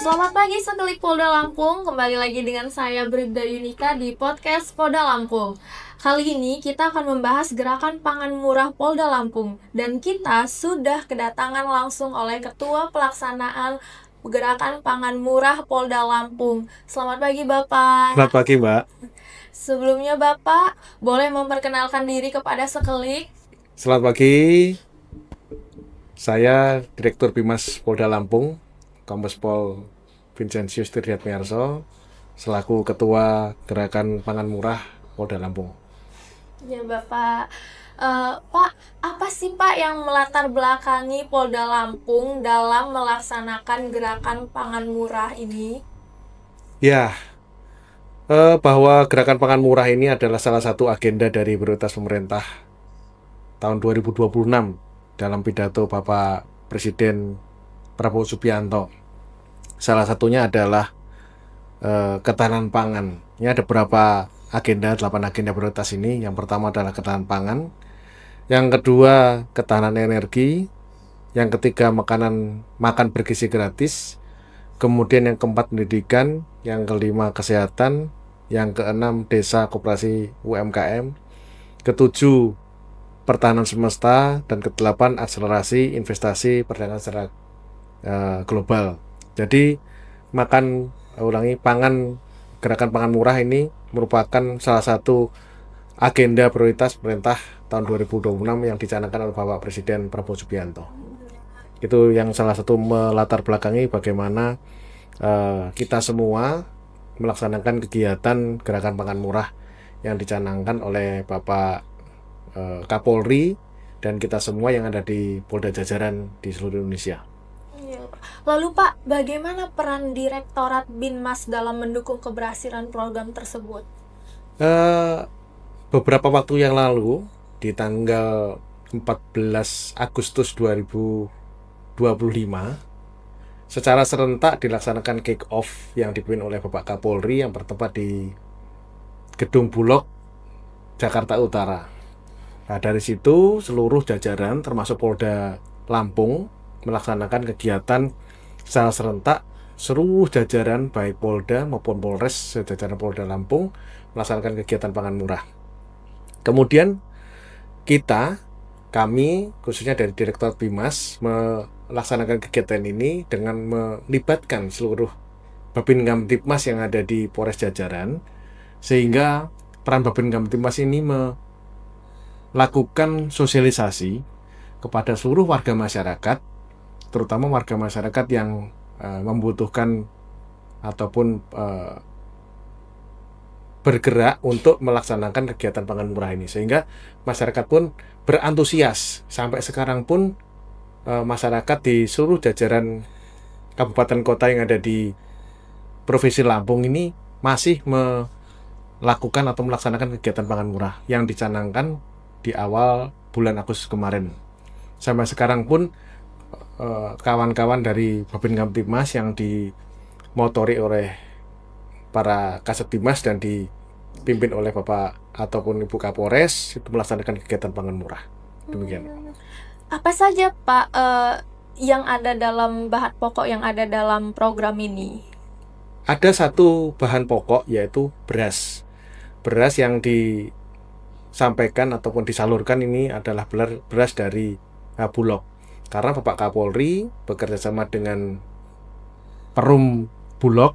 Selamat pagi sekelik Polda Lampung, kembali lagi dengan saya Bribda Yunika di podcast Polda Lampung. Kali ini kita akan membahas gerakan pangan murah Polda Lampung, dan kita sudah kedatangan langsung oleh Ketua Pelaksanaan Gerakan Pangan Murah Polda Lampung. Selamat pagi Bapak. Selamat pagi Mbak. Sebelumnya Bapak, boleh memperkenalkan diri kepada sekelik? Selamat pagi. Saya Direktur Bimas Polda Lampung, Kombes Pol Vincentius Triatmiarso, selaku Ketua Gerakan Pangan Murah Polda Lampung. Ya Bapak, Pak, apa sih Pak yang melatar belakangi Polda Lampung dalam melaksanakan gerakan pangan murah ini? Ya, bahwa Gerakan Pangan Murah ini adalah salah satu agenda dari prioritas pemerintah tahun 2026 dalam pidato Bapak Presiden Prabowo Subianto. Salah satunya adalah ketahanan pangan. Ini ada beberapa agenda, 8 agenda prioritas ini. Yang pertama adalah ketahanan pangan, yang kedua ketahanan energi, yang ketiga makan bergizi gratis, kemudian yang keempat pendidikan, yang kelima kesehatan, yang keenam desa koperasi UMKM, ketujuh pertahanan semesta, dan kedelapan akselerasi investasi perdagangan secara global. Jadi gerakan pangan murah ini merupakan salah satu agenda prioritas pemerintah tahun 2026 yang dicanangkan oleh Bapak Presiden Prabowo Subianto. Itu yang salah satu melatar belakangi bagaimana kita semua melaksanakan kegiatan gerakan pangan murah yang dicanangkan oleh Bapak Kapolri dan kita semua yang ada di Polda jajaran di seluruh Indonesia. Lalu Pak, bagaimana peran Direktorat Binmas dalam mendukung keberhasilan program tersebut? Beberapa waktu yang lalu, di tanggal 14 Agustus 2025, secara serentak dilaksanakan kick-off yang dipimpin oleh Bapak Kapolri yang bertempat di Gedung Bulog, Jakarta Utara. Nah, dari situ seluruh jajaran termasuk Polda Lampung melaksanakan kegiatan secara serentak. Seluruh jajaran baik Polda maupun Polres sejajaran Polda Lampung melaksanakan kegiatan pangan murah. Kemudian kami khususnya dari Direktorat Bimas melaksanakan kegiatan ini dengan melibatkan seluruh Babin Kamtibmas yang ada di Polres jajaran, sehingga peran Babin Kamtibmas ini melakukan sosialisasi kepada seluruh warga masyarakat, terutama warga masyarakat yang membutuhkan ataupun bergerak untuk melaksanakan kegiatan pangan murah ini, sehingga masyarakat pun berantusias. Sampai sekarang pun masyarakat di seluruh jajaran kabupaten kota yang ada di Provinsi Lampung ini masih melakukan atau melaksanakan kegiatan pangan murah yang dicanangkan di awal bulan Agustus kemarin. Sampai sekarang pun kawan-kawan dari Babin Kamtibmas yang dimotori oleh para Kasatbinmas dan dipimpin oleh Bapak ataupun Ibu Kapolres itu melaksanakan kegiatan pangan murah. Demikian. Apa saja Pak yang ada dalam bahan pokok yang ada dalam program ini? Ada satu bahan pokok yaitu beras. Beras yang disampaikan ataupun disalurkan ini adalah beras dari Bulog. Karena Bapak Kapolri bekerja sama dengan Perum Bulog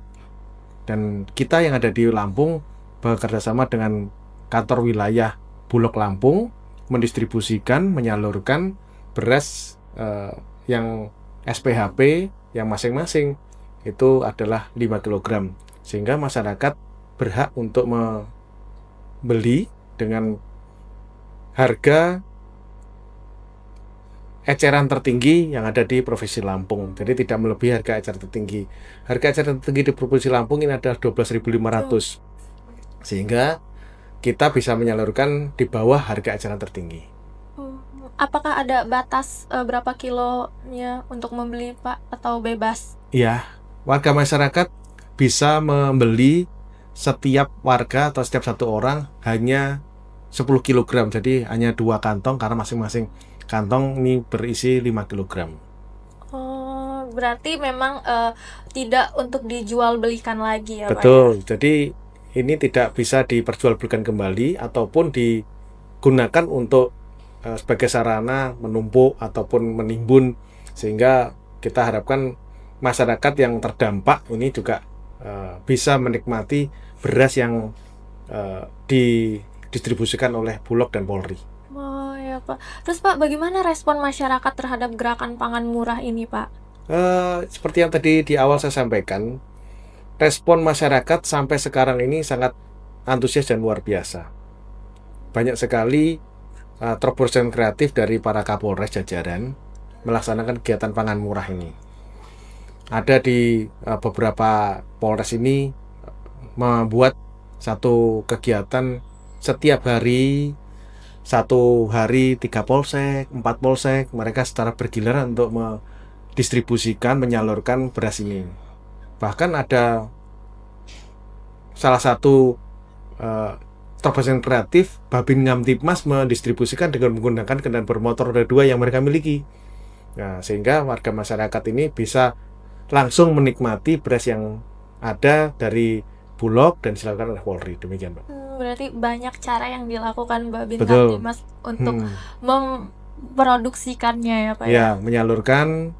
dan kita yang ada di Lampung bekerja sama dengan kantor wilayah Bulog Lampung mendistribusikan, menyalurkan beras yang SPHP yang masing-masing itu adalah 5 kg, sehingga masyarakat berhak untuk membeli dengan harga eceran tertinggi yang ada di Provinsi Lampung. Jadi tidak melebihi harga eceran tertinggi. Harga eceran tertinggi di Provinsi Lampung ini adalah 12.500. Sehingga kita bisa menyalurkan di bawah harga eceran tertinggi. Apakah ada batas berapa kilonya untuk membeli Pak, atau bebas? Iya, warga masyarakat bisa membeli setiap warga atau setiap satu orang hanya 10 kg. Jadi hanya 2 kantong karena masing-masing kantong ini berisi 5 kg. Oh, Berarti memang tidak untuk dijual belikan lagi ya Pak? Betul. Jadi ini tidak bisa diperjualbelikan kembali ataupun digunakan untuk sebagai sarana menumpuk ataupun menimbun, sehingga kita harapkan masyarakat yang terdampak ini juga bisa menikmati beras yang didistribusikan oleh Bulog dan Polri. Oh ya Pak. Terus Pak, bagaimana respon masyarakat terhadap gerakan pangan murah ini Pak? Seperti yang tadi di awal saya sampaikan, respon masyarakat sampai sekarang ini sangat antusias dan luar biasa. Banyak sekali terobosan kreatif dari para Kapolres jajaran melaksanakan kegiatan pangan murah ini. Ada di beberapa Polres ini membuat satu kegiatan setiap hari, 1 hari 3 polsek, 4 polsek, mereka secara bergiliran untuk mendistribusikan, menyalurkan beras ini. Bahkan ada salah satu terobosan kreatif, Babin Kamtibmas mendistribusikan dengan menggunakan kendaraan bermotor roda 2 yang mereka miliki. Nah, sehingga warga masyarakat ini bisa langsung menikmati beras yang ada dari Bulog dan dilakukan oleh Polri. Demikian, Pak. Berarti banyak cara yang dilakukan Babin Betul. Kamtibmas untuk memproduksikannya ya Pak Ya, menyalurkan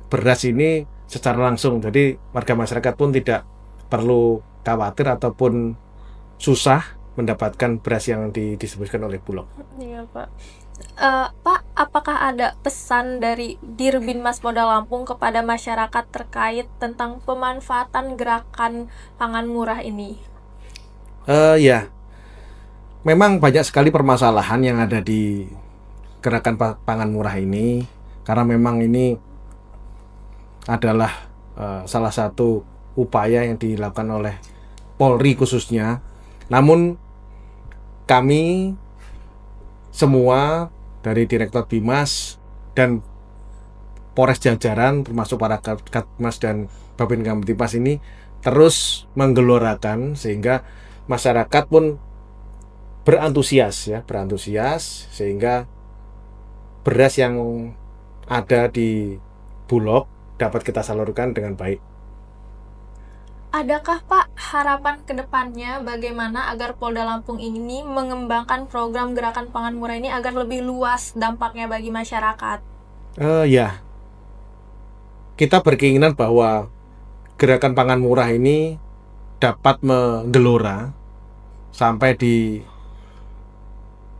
beras ini secara langsung. Jadi warga masyarakat pun tidak perlu khawatir ataupun susah mendapatkan beras yang didistribusikan oleh Bulog. Iya Pak. Pak, apakah ada pesan dari Dirbinmas Polda Lampung kepada masyarakat terkait tentang pemanfaatan gerakan pangan murah ini? Ya, memang banyak sekali permasalahan yang ada di gerakan pangan murah ini, karena memang ini adalah salah satu upaya yang dilakukan oleh Polri khususnya. Namun kami semua dari Direktorat Bimas dan Polres jajaran termasuk para Katmas dan Babin Kamtibmas ini terus menggelorakan sehingga masyarakat pun berantusias sehingga beras yang ada di Bulog dapat kita salurkan dengan baik. Adakah Pak harapan kedepannya bagaimana agar Polda Lampung ini mengembangkan program gerakan pangan murah ini agar lebih luas dampaknya bagi masyarakat? Ya, kita berkeinginan bahwa gerakan pangan murah ini dapat menggelora sampai di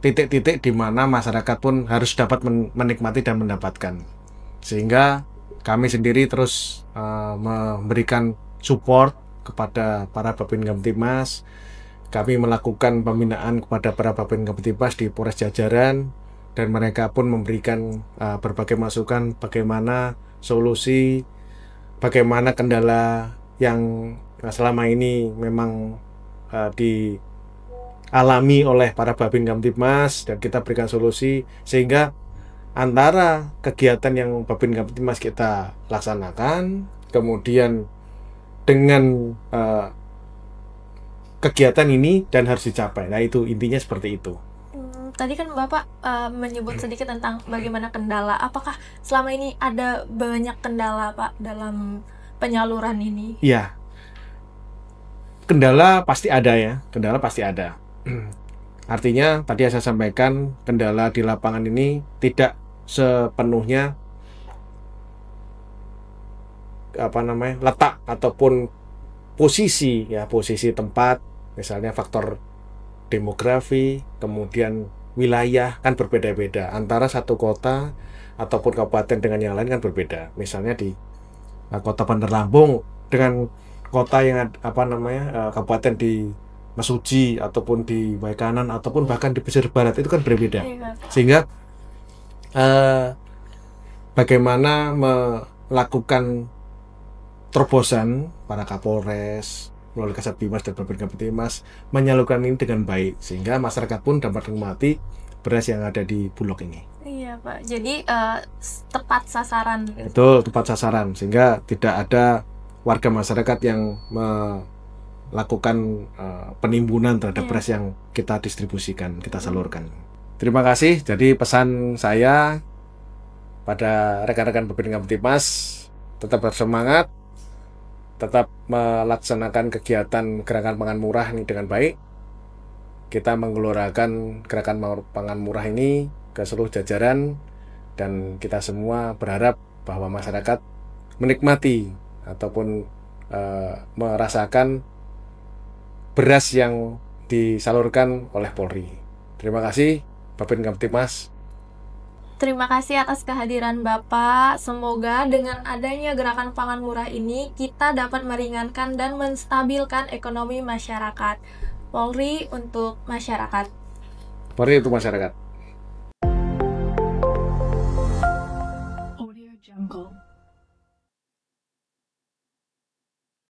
titik-titik di mana masyarakat pun harus dapat menikmati dan mendapatkan. Sehingga kami sendiri terus memberikan support kepada para Babin Kamtibmas. Kami melakukan pembinaan kepada para Babin Kamtibmas di Polres jajaran dan mereka pun memberikan berbagai masukan bagaimana solusi, bagaimana kendala yang selama ini memang dialami oleh para Babin Kamtibmas dan kita berikan solusi sehingga antara kegiatan yang Babin Kamtibmas kita laksanakan kemudian dengan kegiatan ini dan harus dicapai. Nah itu intinya seperti itu. Tadi kan Bapak menyebut sedikit tentang bagaimana kendala. Apakah selama ini ada banyak kendala Pak dalam penyaluran ini? Ya, kendala pasti ada ya. Kendala pasti ada. Artinya tadi saya sampaikan kendala di lapangan ini tidak sepenuhnya letak ataupun posisi tempat, misalnya faktor demografi, kemudian wilayah kan berbeda-beda antara satu kota ataupun kabupaten dengan yang lain kan berbeda. Misalnya di kota Bandar Lampung dengan kota yang kabupaten di Mesuji ataupun di Waikanan ataupun bahkan di pesisir barat itu kan berbeda. Sehingga bagaimana melakukan terobosan para Kapolres melalui Kasat Bimas dan Babin Kamtibmas menyalurkan ini dengan baik sehingga masyarakat pun dapat menikmati beras yang ada di Bulog ini. Iya Pak, jadi tepat sasaran. Betul, tepat sasaran sehingga tidak ada warga masyarakat yang melakukan penimbunan terhadap beras yang kita distribusikan, kita salurkan. Terima kasih. Jadi pesan saya pada rekan-rekan Babin Kamtibmas tetap bersemangat, tetap melaksanakan kegiatan gerakan pangan murah ini dengan baik. Kita menggelorakan gerakan pangan murah ini ke seluruh jajaran, dan kita semua berharap bahwa masyarakat menikmati ataupun merasakan beras yang disalurkan oleh Polri. Terima kasih, Babin Kamtibmas. Terima kasih atas kehadiran Bapak. Semoga dengan adanya gerakan pangan murah ini kita dapat meringankan dan menstabilkan ekonomi masyarakat. Polri untuk masyarakat. Polri untuk masyarakat.